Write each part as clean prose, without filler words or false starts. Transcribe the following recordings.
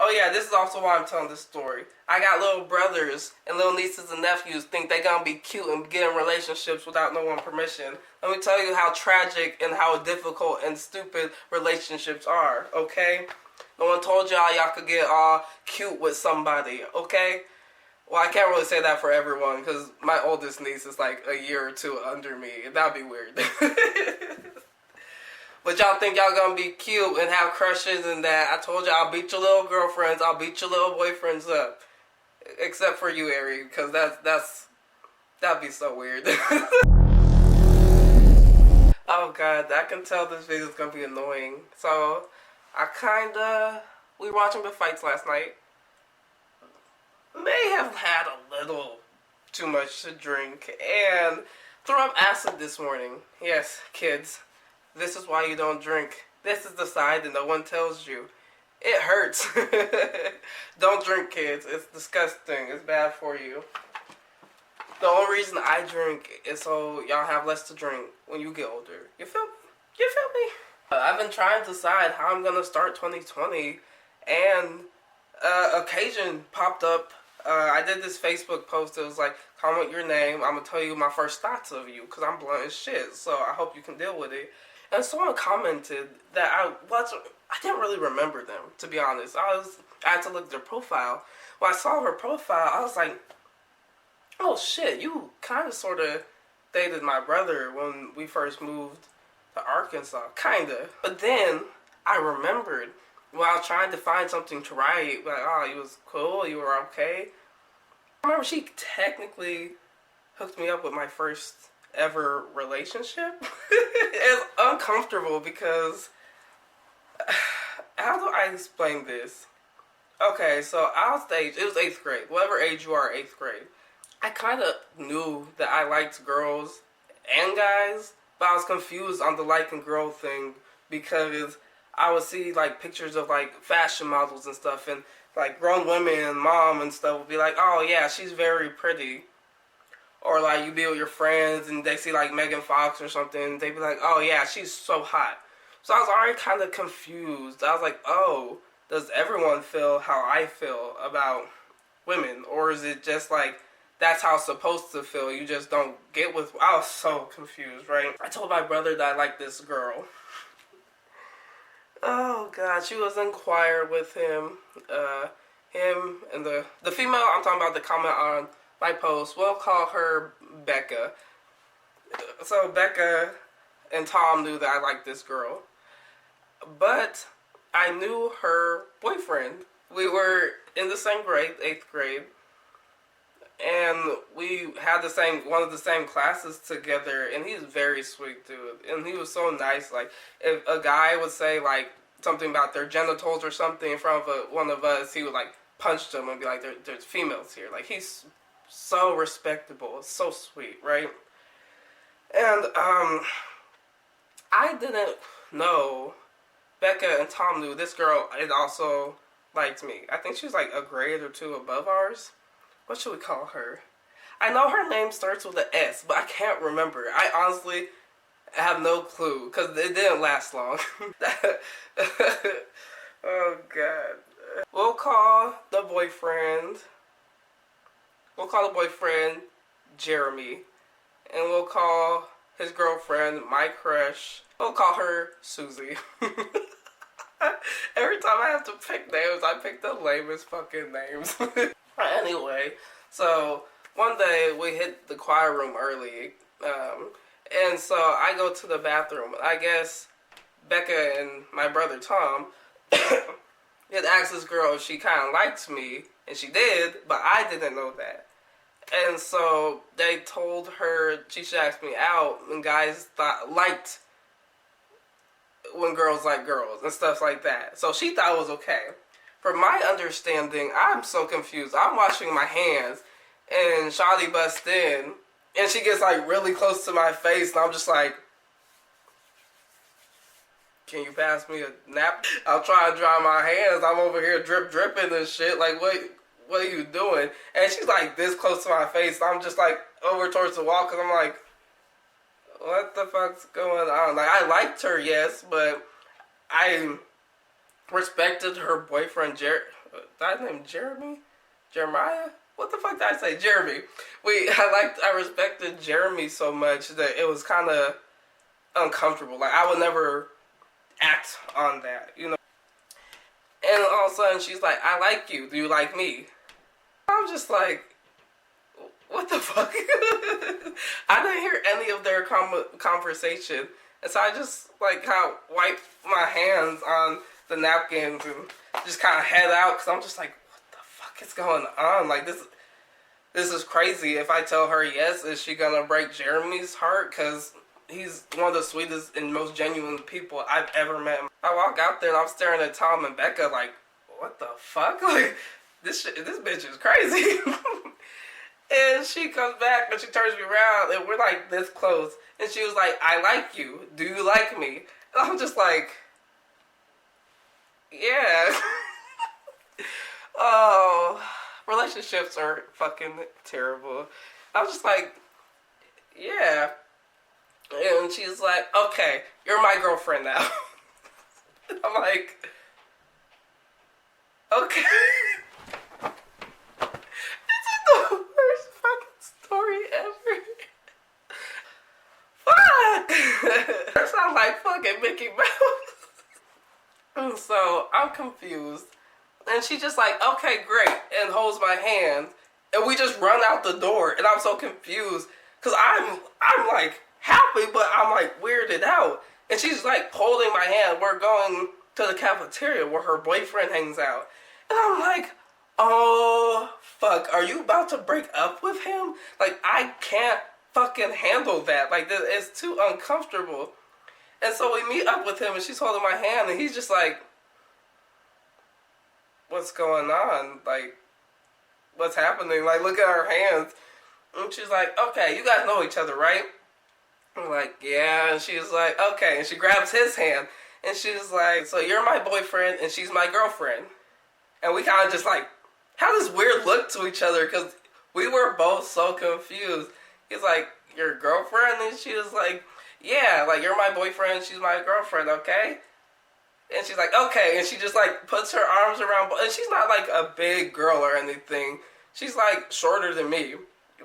Oh yeah, this is also why I'm telling this story. I got little brothers and little nieces and nephews think they gonna be cute and get in relationships without no one permission. Let me tell you how tragic and how difficult and stupid relationships are, okay? No one told y'all could get all cute with somebody, okay? Well, I can't really say that for everyone because my oldest niece is like a year or two under me. That'd be weird. But y'all think y'all gonna be cute and have crushes and that. I told you I'll beat your little girlfriends, I'll beat your little boyfriends up. Except for you, Ari, because that'd be so weird. Oh god, I can tell this video is gonna be annoying. So, we were watching the fights last night. May have had a little too much to drink and threw up acid this morning. Yes, kids. This is why you don't drink. This is the side that no one tells you. It hurts. Don't drink, kids. It's disgusting. It's bad for you. The only reason I drink is so y'all have less to drink when you get older. You feel me? You feel me? I've been trying to decide how I'm gonna start 2020, and occasion popped up. I did this Facebook post. It was like, comment your name. I'm gonna tell you my first thoughts of you because I'm blunt as shit. So I hope you can deal with it. And someone commented that I didn't really remember them, to be honest. I had to look at their profile. When I saw her profile, I was like, oh shit, you kind of sort of dated my brother when we first moved to Arkansas. Kinda. But then I remembered when I was trying to find something to write, like, oh, you was cool, you were okay. I remember she technically hooked me up with my first ever relationship. It's uncomfortable because how do I explain this? Okay, so I was the age, it was 8th grade, whatever age you are, 8th grade. I kind of knew that I liked girls and guys, but I was confused on the liking girl thing because I would see like pictures of like fashion models and stuff, and like grown women and mom and stuff would be like, oh yeah, she's very pretty. Or like you be with your friends and they see like Megan Fox or something, they'd be like, oh yeah, she's so hot. So I was already kind of confused. I was like, oh, does everyone feel how I feel about women? Or is it just like, that's how it's supposed to feel, you just don't get with... I was so confused, right? I told my brother that I liked this girl. Oh god, she was in choir with him. Him and the female I'm talking about, the comment on my post, we'll call her Becca. So Becca and Tom knew that I liked this girl. But I knew her boyfriend. We were in the same grade, 8th grade. And we had one of the same classes together, and he's a very sweet dude. And he was so nice. Like, if a guy would say, like, something about their genitals or something in front of one of us, he would, like, punch them and be like, there's females here. Like, he's so respectable. It's so sweet, right? And, I didn't know Becca and Tom knew this girl had also liked me. I think she was, like, a grade or two above ours. What should we call her? I know her name starts with an S, but I can't remember. I honestly have no clue, because it didn't last long. Oh, God. We'll call the boyfriend Jeremy. And we'll call his girlfriend, my crush, we'll call her Susie. Every time I have to pick names, I pick the lamest fucking names. Anyway, so one day we hit the choir room early, and so I go to the bathroom. I guess Becca and my brother Tom had asked this girl if she kind of liked me, and she did, but I didn't know that. And so they told her she should ask me out, and guys liked when girls like girls and stuff like that. So she thought it was okay. From my understanding, I'm so confused. I'm washing my hands, and Shawty busts in, and she gets like really close to my face, and I'm just like, can you pass me a nap? I'm trying to dry my hands. I'm over here dripping and shit. Like, what are you doing? And she's like this close to my face. I'm just like over towards the wall because I'm like, what the fuck's going on? Like, I liked her, yes, but I respected her boyfriend, Did I name Jeremy? Jeremiah? What the fuck did I say? Jeremy. I respected Jeremy so much that it was kind of uncomfortable. Like, I would never act on that, you know? And all of a sudden, she's like, I like you. Do you like me? I'm just like, what the fuck? I didn't hear any of their conversation. And so I just, like, kind of wiped my hands on the napkins and just kind of head out. Because I'm just like, what the fuck is going on? Like, this is crazy. If I tell her yes, is she going to break Jeremy's heart? Because he's one of the sweetest and most genuine people I've ever met. I walk out there and I'm staring at Tom and Becca like, what the fuck? Like, this bitch is crazy. And she comes back and she turns me around and we're like this close. And she was like, I like you. Do you like me? And I'm just like, yeah. Oh, relationships are fucking terrible. I was just like, yeah. And she's like, okay, you're my girlfriend now. I'm like, okay. This is the worst fucking story ever. Fuck. That sounds like fucking Mickey Mouse. And so I'm confused. And she just like, okay, great. And holds my hand. And we just run out the door. And I'm so confused. Because I'm like happy, but I'm like weirded out. And she's like holding my hand. We're going to the cafeteria where her boyfriend hangs out. And I'm like, oh, fuck. Are you about to break up with him? Like, I can't fucking handle that. Like, it's too uncomfortable. And so we meet up with him and she's holding my hand. And he's just like, what's going on? Like, what's happening? Like, look at our hands. And she's like, okay, you guys know each other, right? I'm like, yeah. And she's like, okay. And she grabs his hand. And she's like, so you're my boyfriend and she's my girlfriend. And we kind of just like had this weird look to each other because we were both so confused. He's like, your girlfriend? And she was like, yeah, like you're my boyfriend, she's my girlfriend, okay? And she's like, okay. And she just like puts her arms around, and she's not like a big girl or anything. She's like shorter than me.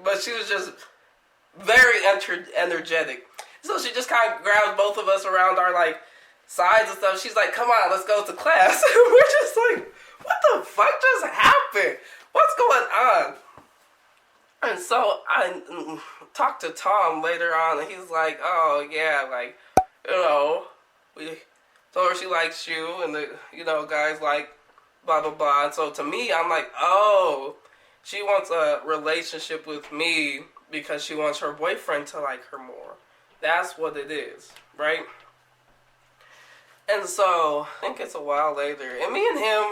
But she was just very energetic. So she just kind of grabs both of us around our like sides and stuff. She's like, come on, let's go to class. We're just like, what the fuck just happened? What's going on? And so I talked to Tom later on, and he's like, oh yeah, like, you know, we told her she likes you, and the, you know, guys like blah blah blah. And so to me, I'm like, oh, she wants a relationship with me because she wants her boyfriend to like her more. That's what it is, right? And so I think it's a while later, and me and him,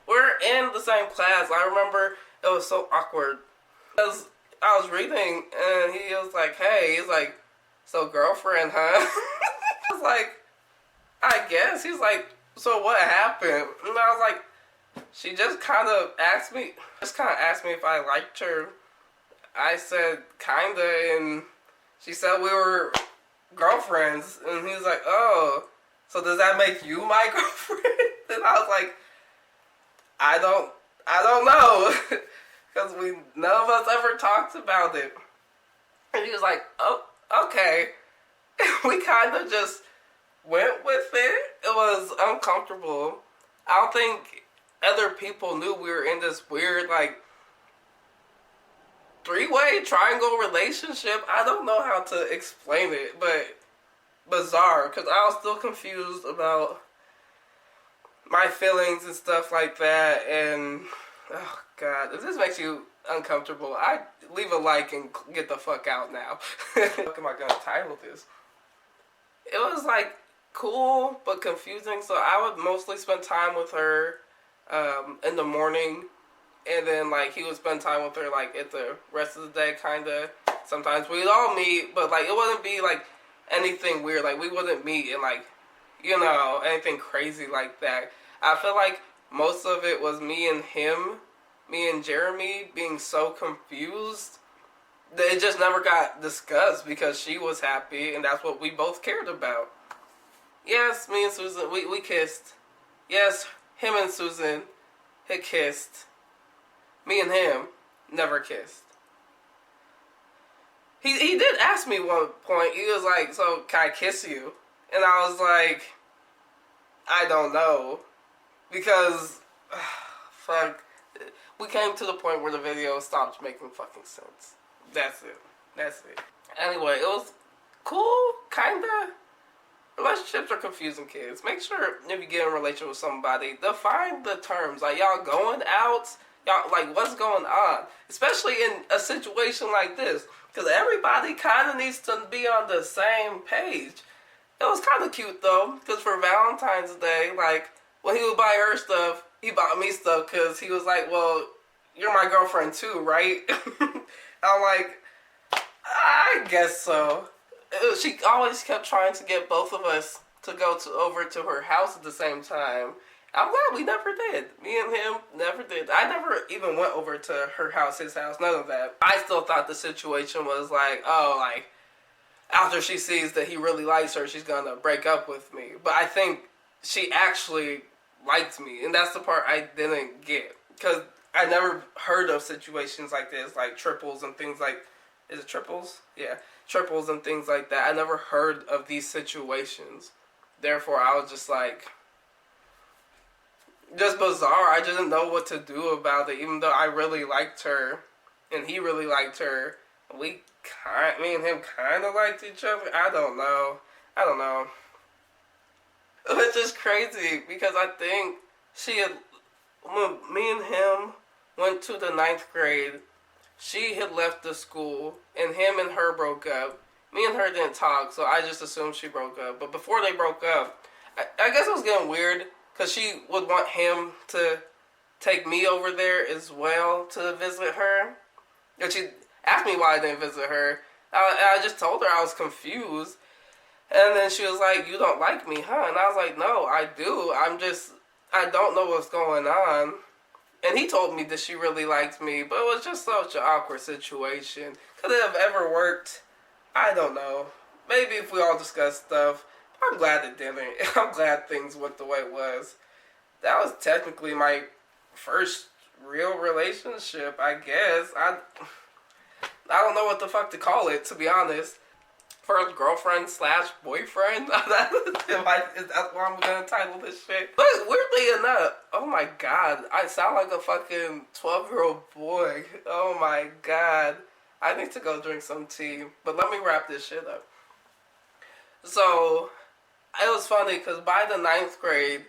we're in the same class. I remember it was so awkward because I was reading, and he was like, hey, he's like, so girlfriend, huh? I was like, I guess. He's like, so what happened? And I was like, she just kind of asked me if I liked her. I said, kinda, and she said we were girlfriends, and he was like, oh, so does that make you my girlfriend? And I was like, I don't know. Because none of us ever talked about it. And he was like, oh, okay. And we kind of just went with it. It was uncomfortable. I don't think other people knew we were in this weird, like, three-way triangle relationship. I don't know how to explain it, but bizarre. Because I was still confused about my feelings and stuff like that. And oh God, if this makes you uncomfortable, I leave a like and get the fuck out now. What am I gonna title this? It was like cool but confusing. So I would mostly spend time with her in the morning, and then like he would spend time with her like at the rest of the day, kinda. Sometimes we'd all meet, but like it wouldn't be like anything weird. Like we wouldn't meet and like, you know, anything crazy like that. I feel like most of it was me and him, me and Jeremy being so confused that it just never got discussed because she was happy and that's what we both cared about. Yes, me and Susan, we kissed. Yes, him and Susan had kissed. Me and him never kissed. He did ask me one point. He was like, so can I kiss you? And I was like, I don't know. Because, fuck. We came to the point where the video stopped making fucking sense. That's it. That's it. Anyway, it was cool, kinda. Relationships are confusing, kids. Make sure if you get in a relationship with somebody, define the terms. Like, y'all going out? Y'all, like, what's going on? Especially in a situation like this. Because everybody kind of needs to be on the same page. It was kind of cute, though. Because for Valentine's Day, like, when he would buy her stuff, he bought me stuff. Because he was like, well, you're my girlfriend too, right? I'm like, I guess so. She always kept trying to get both of us to go over to her house at the same time. I'm glad we never did. Me and him never did. I never even went over to her house, his house, none of that. I still thought the situation was like, oh, like, after she sees that he really likes her, she's gonna break up with me. But I think she actually liked me, and that's the part I didn't get. Because I never heard of situations like this, like triples and things like, is it triples? Yeah, triples and things like that. I never heard of these situations. Therefore, I was just like, just bizarre. I didn't know what to do about it, even though I really liked her, and he really liked her. Me and him kind of liked each other. I don't know. Which is crazy, because I think when me and him went to the 9th grade, she had left the school, and him and her broke up. Me and her didn't talk, so I just assumed she broke up. But before they broke up, I guess it was getting weird, because she would want him to take me over there as well to visit her. And she asked me why I didn't visit her. I just told her I was confused. And then she was like, you don't like me, huh? And I was like, no, I do. I don't know what's going on. And he told me that she really liked me, but it was just such an awkward situation. Could it have ever worked? I don't know. Maybe if we all discussed stuff. I'm glad it didn't. I'm glad things went the way it was. That was technically my first real relationship, I guess. I don't know what the fuck to call it, to be honest. First girlfriend / boyfriend. That's what I'm gonna title this shit. But weirdly enough, oh my god, I sound like a fucking 12-year-old boy. Oh my god. I need to go drink some tea. But let me wrap this shit up. So, it was funny because by the 9th grade,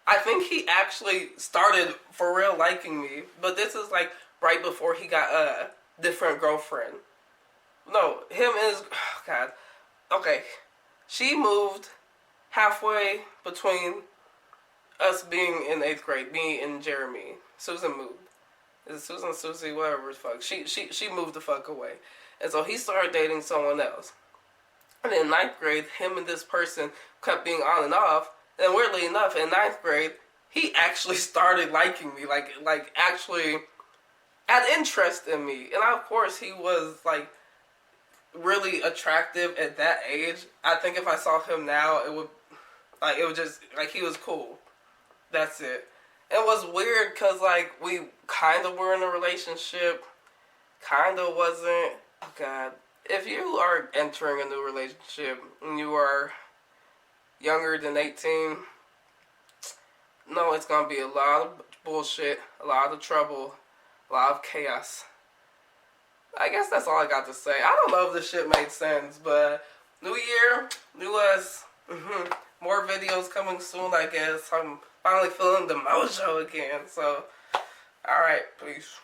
I think he actually started for real liking me. But this is like right before he got a different girlfriend. No, him and his, oh god. Okay, she moved halfway between us being in 8th grade, me and Jeremy. Susan moved. Is it Susan, Susie, whatever the fuck. She moved the fuck away. And so he started dating someone else. And in 9th grade, him and this person kept being on and off. And weirdly enough, in 9th grade, he actually started liking me. Like actually had interest in me. And of course, he was like really attractive at that age. I think if I saw him now, it would just, like, he was cool. That's it. It was weird because, like, we kind of were in a relationship, kind of wasn't. Oh, God. If you are entering a new relationship and you are younger than 18, no, it's going to be a lot of bullshit, a lot of trouble, a lot of chaos. I guess that's all I got to say. I don't know if this shit made sense, but new year, new us. More videos coming soon, I guess. I'm finally feeling the mojo again. So, alright, peace.